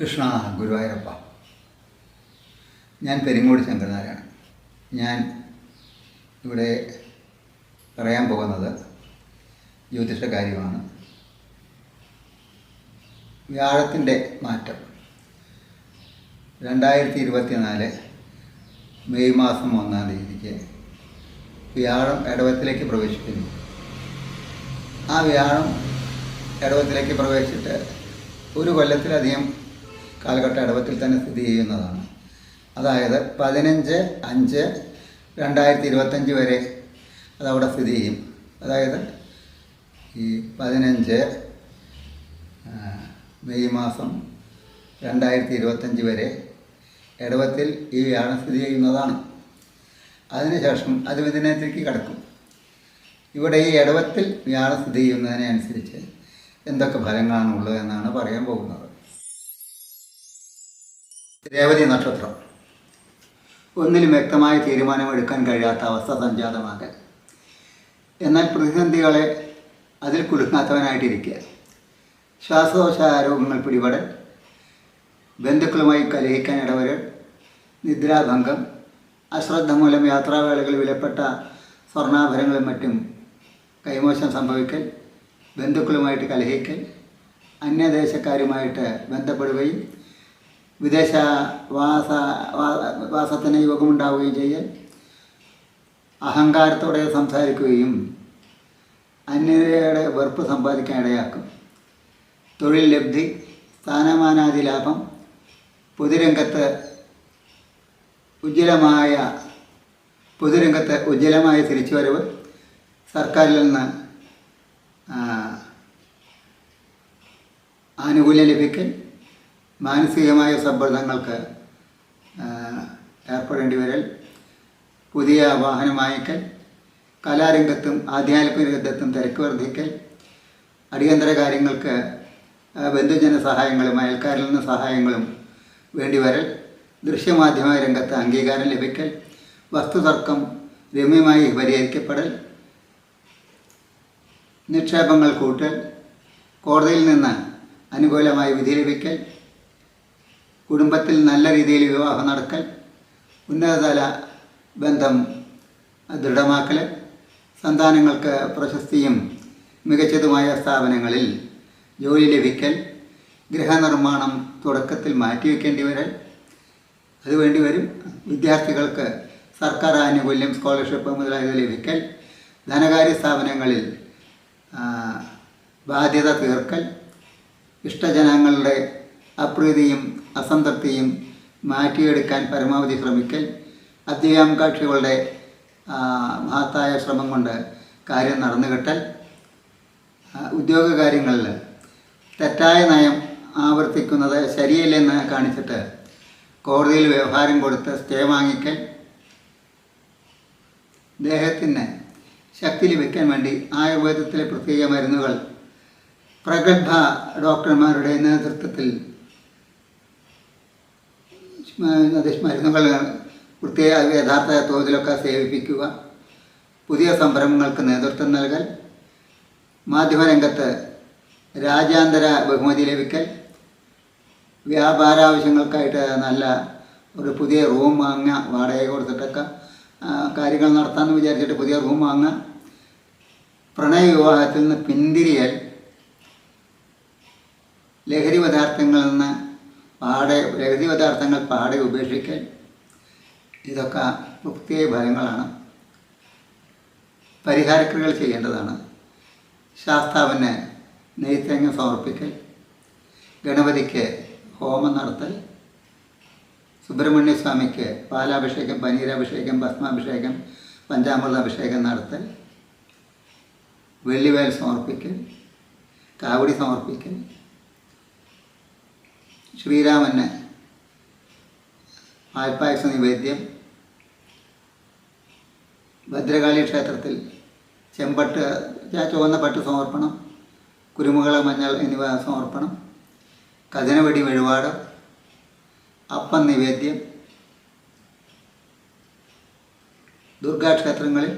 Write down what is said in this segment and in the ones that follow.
കൃഷ്ണ ഗുരുവായൂരപ്പ. ഞാൻ പെരിങ്ങോട് ശങ്കരനാരായണൻ. ഞാൻ ഇവിടെ പറയാൻ പോകുന്നത് ജ്യോതിഷ കാര്യമാണ്. വ്യാഴത്തിൻ്റെ മാറ്റം 2024 മെയ് മാസം 1-ാം തീയതിക്ക് വ്യാഴം ഇടവത്തിലേക്ക് പ്രവേശിക്കുന്നു. ആ വ്യാഴം ഇടവത്തിലേക്ക് പ്രവേശിച്ചിട്ട് ഒരു കൊല്ലത്തിലധികം കാലഘട്ടം ഇടവത്തിൽ തന്നെ സ്ഥിതി ചെയ്യുന്നതാണ്. അതായത് 15/5/2025 വരെ അതവിടെ സ്ഥിതി ചെയ്യും. അതായത് ഈ 15 മെയ് മാസം 2025 വരെ ഇടവത്തിൽ ഈ വ്യാഴം സ്ഥിതി ചെയ്യുന്നതാണ്. അതിനുശേഷം അത് മിഥുനത്തിലേക്ക് കടക്കും. ഇവിടെ ഈ ഇടവത്തിൽ വ്യാഴം സ്ഥിതി ചെയ്യുന്നതിനെ അനുസരിച്ച് എന്തൊക്കെ ഫലങ്ങളാണ് ഉള്ളതെന്നാണ് പറയാൻ പോകുന്നത്. രേവതി നക്ഷത്രം. ഒന്നിലും വ്യക്തമായ തീരുമാനമെടുക്കാൻ കഴിയാത്ത അവസ്ഥ സംജാതമാകൽ, എന്നാൽ പ്രതിസന്ധികളെ അതിൽ കുടുങ്ങാത്തവനായിട്ടിരിക്കുക, ശ്വാസകോശ രോഗങ്ങൾ പിടിപെടൽ, ബന്ധുക്കളുമായി കലഹിക്കാൻ ഇടവരൽ, നിദ്രാഭംഗം, അശ്രദ്ധ മൂലം യാത്രാവേളകളിൽ വിലപ്പെട്ട സ്വർണ്ണാഭരണങ്ങളും മറ്റും കൈമോശം സംഭവിക്കൽ, ബന്ധുക്കളുമായിട്ട് കലഹിക്കൽ, അന്യദേശക്കാരുമായിട്ട് ബന്ധപ്പെടുകയും വിദേശ വാസത്തിന് യോഗമുണ്ടാവുകയും ചെയ്യൽ, അഹങ്കാരത്തോടെ സംസാരിക്കുകയും അന്യരുടെ വെറുപ്പ് സമ്പാദിക്കാൻ ഇടയാക്കും, തൊഴിൽ ലബ്ധി, സ്ഥാനമാനാദി ലാഭം, പൊതുരംഗത്ത് ഉജ്ജ്വലമായ തിരിച്ചുവരവ്, സർക്കാരിൽ നിന്ന് ആനുകൂല്യം ലഭിക്കൽ, മാനസികമായ സമ്മർദ്ദങ്ങൾക്ക് ഏർപ്പെടേണ്ടി വരൽ, പുതിയ വാഹനം വാങ്ങിക്കൽ, കലാരംഗത്തും ആധ്യാത്മിക രംഗത്തും തിരക്ക് വർദ്ധിക്കൽ, അടിയന്തര കാര്യങ്ങൾക്ക് ബന്ധുജന സഹായങ്ങളും അയൽക്കാരിൽ നിന്ന് സഹായങ്ങളും വേണ്ടിവരൽ, ദൃശ്യമാധ്യമ രംഗത്ത് അംഗീകാരം ലഭിക്കൽ, വസ്തുതർക്കം രമ്യമായി പരിഹരിക്കപ്പെടൽ, നിക്ഷേപങ്ങൾ കൂട്ടൽ, കോടതിയിൽ നിന്ന് അനുകൂലമായി വിധി ലഭിക്കൽ, കുടുംബത്തിൽ നല്ല രീതിയിൽ വിവാഹം നടക്കൽ, ഉന്നതതല ബന്ധം ദൃഢമാക്കൽ, സന്താനങ്ങൾക്ക് പ്രശസ്തിയും മികച്ചതുമായ സ്ഥാപനങ്ങളിൽ ജോലി ലഭിക്കൽ, ഗൃഹനിർമ്മാണം തുടക്കത്തിൽ മാറ്റിവെക്കേണ്ടി വരൽ, അതുവേണ്ടി വരും, വിദ്യാർത്ഥികൾക്ക് സർക്കാർ ആനുകൂല്യം സ്കോളർഷിപ്പ് മുതലായവ ലഭിക്കൽ, ധനകാര്യ സ്ഥാപനങ്ങളിൽ ബാധ്യത തീർക്കൽ, ഇഷ്ടജനങ്ങളുടെ അപ്രീതിയും അസംതൃപ്തിയും മാറ്റിയെടുക്കാൻ പരമാവധി ശ്രമിക്കൽ, അധ്യാകാംക്ഷികളുടെ മഹത്തായ ശ്രമം കൊണ്ട് കാര്യം നടന്നു കിട്ടൽ, ഉദ്യോഗ കാര്യങ്ങളിൽ തെറ്റായ നയം ആവർത്തിക്കുന്നത് ശരിയല്ലെന്ന് കാണിച്ചിട്ട് കോടതിയിൽ വ്യവഹാരം കൊടുത്ത് സ്റ്റേ വാങ്ങിക്കൽ, ദേഹത്തിന് ശക്തി ലഭിക്കാൻ വേണ്ടി ആയുർവേദത്തിലെ പ്രത്യേക മരുന്നുകൾ പ്രഗത്ഭ ഡോക്ടർമാരുടെ നേതൃത്വത്തിൽ മരുന്നുകൾ പ്രത്യേക യഥാർത്ഥ തോതിലൊക്കെ സേവിപ്പിക്കുക, പുതിയ സംരംഭങ്ങൾക്ക് നേതൃത്വം നൽകൽ, മാധ്യമരംഗത്ത് രാജ്യാന്തര ബഹുമതി ലഭിക്കൽ, വ്യാപാരാവശ്യങ്ങൾക്കായിട്ട് നല്ല ഒരു പുതിയ റൂം വാങ്ങുക, വാടക കൊടുത്തിട്ടൊക്കെ കാര്യങ്ങൾ നടത്താമെന്ന് വിചാരിച്ചിട്ട് പുതിയ റൂം വാങ്ങുക, പ്രണയ വിവാഹത്തിൽ നിന്ന് പിന്തിരിയൽ, ലഹരി പദാർത്ഥങ്ങൾ പാടെ ഉപേക്ഷിക്കൽ, ഇതൊക്കെ പ്രത്യേക ഫലങ്ങളാണ്. പരിഹാരക്രിയകൾ ചെയ്യേണ്ടതാണ്. ശാസ്താവിന് നെയ്ത്തേങ്ങ സമർപ്പിക്കൽ, ഗണപതിക്ക് ഹോമം നടത്തൽ, സുബ്രഹ്മണ്യസ്വാമിക്ക് പാലാഭിഷേകം, പനീരാഭിഷേകം, ഭസ്മാഭിഷേകം, പഞ്ചാമൃതാഭിഷേകം നടത്തൽ, വെള്ളിവേൽ സമർപ്പിക്കൽ, കാവടി സമർപ്പിക്കൽ, ശ്രീരാമന് പാൽപ്പായസ നിവേദ്യം, ഭദ്രകാളി ക്ഷേത്രത്തിൽ ചുവന്ന പട്ട് സമർപ്പണം, കുരുമുളക് മഞ്ഞൾ എന്നിവ സമർപ്പണം, കഥനവടി വഴിപാട്, അപ്പം നിവേദ്യം, ദുർഗാക്ഷേത്രങ്ങളിൽ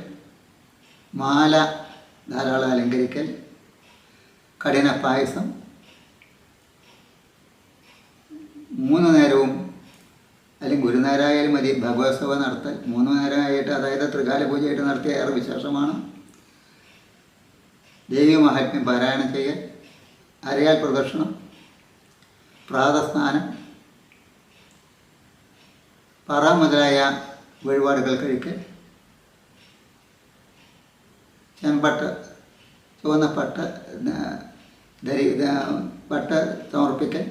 മാല ധാരാളം അലങ്കരിക്കൽ, കഠിന പായസം, 3 നേരവും, അല്ലെങ്കിൽ ഒരു നേരമായാലും മതി, ഭഗവത് സഭ നടത്തൽ 3 നേരമായിട്ട്, അതായത് ത്രികാല പൂജയായിട്ട് നടത്തിയ ഏറെ വിശേഷമാണ്. ദേവീ മഹാത്മ്യം പാരായണം ചെയ്യൽ, അരയാൽ പ്രദക്ഷിണം, പ്രാതസ്നാനം, പറ മുതലായ വഴിപാടുകൾ കഴിക്കൽ, ചെമ്പട്ട്, ചുവന്ന പട്ട് പട്ട് സമർപ്പിക്കൽ,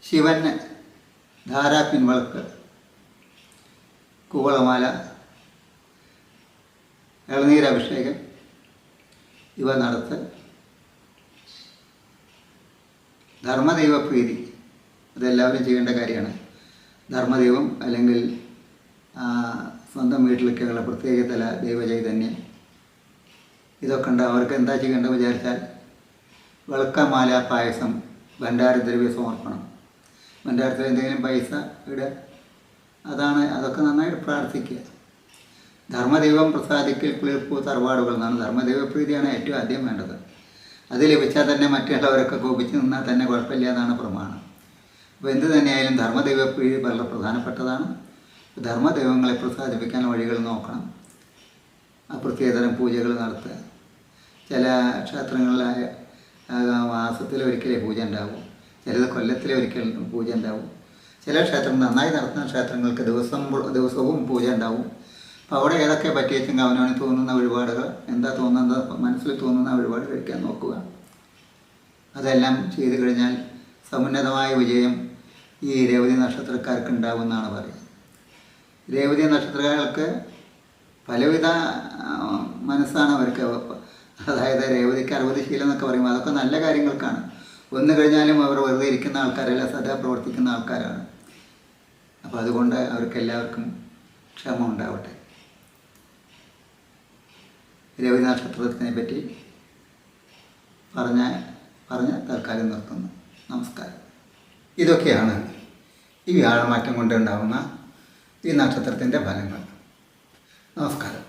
ശിവന് ധാരാപ്പിൻ വിളക്ക്, കൂവളമാല, ഇളനീരഭിഷേകം ഇവ നടത്തൽ, ധർമ്മദൈവപ്രീതി അതെല്ലാവരും ചെയ്യേണ്ട കാര്യമാണ്. ധർമ്മദൈവം അല്ലെങ്കിൽ സ്വന്തം വീട്ടിലേക്കുള്ള പ്രത്യേക തല ദൈവചൈതന്യം ഇതൊക്കെ ഉണ്ട്. അവർക്ക് എന്താ ചെയ്യേണ്ടത് വിചാരിച്ചാൽ വിളക്കമാല, പായസം, ഭണ്ഡാരദ്രവ്യ സമർപ്പണം, ഭണ്ഡാരത്തിൽ എന്തെങ്കിലും പൈസ ഇടുക, അതൊക്കെ നന്നായിട്ട് പ്രാർത്ഥിക്കുക. ധർമ്മദൈവം പ്രസാദിക്കൽ കുളിർപ്പൂ തറവാടുകൾ എന്നാണ്. ധർമ്മദൈവപ്രീതിയാണ് ഏറ്റവും ആദ്യം വേണ്ടത്. അത് ലഭിച്ചാൽ തന്നെ മറ്റുള്ളവരൊക്കെ കോപിച്ച് നിന്നാൽ തന്നെ കുഴപ്പമില്ല എന്നാണ് പ്രമാണം. അപ്പോൾ എന്ത് തന്നെയായാലും ധർമ്മദൈവപ്രീതി വളരെ പ്രധാനപ്പെട്ടതാണ്. ധർമ്മദൈവങ്ങളെ പ്രസാദിപ്പിക്കാൻ വഴികൾ നോക്കണം. പ്രത്യേകതരം പൂജകൾ നടത്തുക. ചില ക്ഷേത്രങ്ങളിലായ മാസത്തിലൊരിക്കലേ പൂജ ഉണ്ടാവും, ചിലത് കൊല്ലത്തിലൊരിക്കൽ പൂജ ഉണ്ടാവും. ചില ക്ഷേത്രങ്ങൾ നന്നായി നടത്തുന്ന ക്ഷേത്രങ്ങൾക്ക് ദിവസവും പൂജ ഉണ്ടാവും. അപ്പോൾ അവിടെ ഏതൊക്കെ പറ്റിയെച്ചെങ്കിൽ അവനവന് തോന്നുന്ന വഴിപാടുകൾ, എന്താ തോന്നുന്നത് മനസ്സിൽ തോന്നുന്ന വഴിപാട് കഴിക്കാൻ നോക്കുക. അതെല്ലാം ചെയ്തു കഴിഞ്ഞാൽ സമുന്നതമായ വിജയം ഈ രേവതി നക്ഷത്രക്കാർക്ക് ഉണ്ടാകുമെന്നാണ് പറയുന്നത്. രേവതി നക്ഷത്രക്കാർക്ക് പലവിധ മനസ്സാണ് അവർക്ക്. അതായത് രേവതിക്ക് 60 ശീലം എന്നൊക്കെ പറയുമ്പോൾ അതൊക്കെ നല്ല കാര്യങ്ങൾക്കാണ്. ഒന്ന് കഴിഞ്ഞാലും അവർ വെറുതെ ഇരിക്കുന്ന ആൾക്കാരല്ല, സദാ പ്രവർത്തിക്കുന്ന ആൾക്കാരാണ്. അപ്പോൾ അതുകൊണ്ട് അവർക്കെല്ലാവർക്കും ക്ഷമ ഉണ്ടാവട്ടെ. രേവതി നക്ഷത്രത്തിനെ പറ്റി പറഞ്ഞ് തൽക്കാലം നിർത്തുന്നു. നമസ്കാരം. ഇതൊക്കെയാണ് ഈ വ്യാഴമാറ്റം കൊണ്ടുണ്ടാകുന്ന ഈ നക്ഷത്രത്തിൻ്റെ ഫലങ്ങൾ. നമസ്കാരം.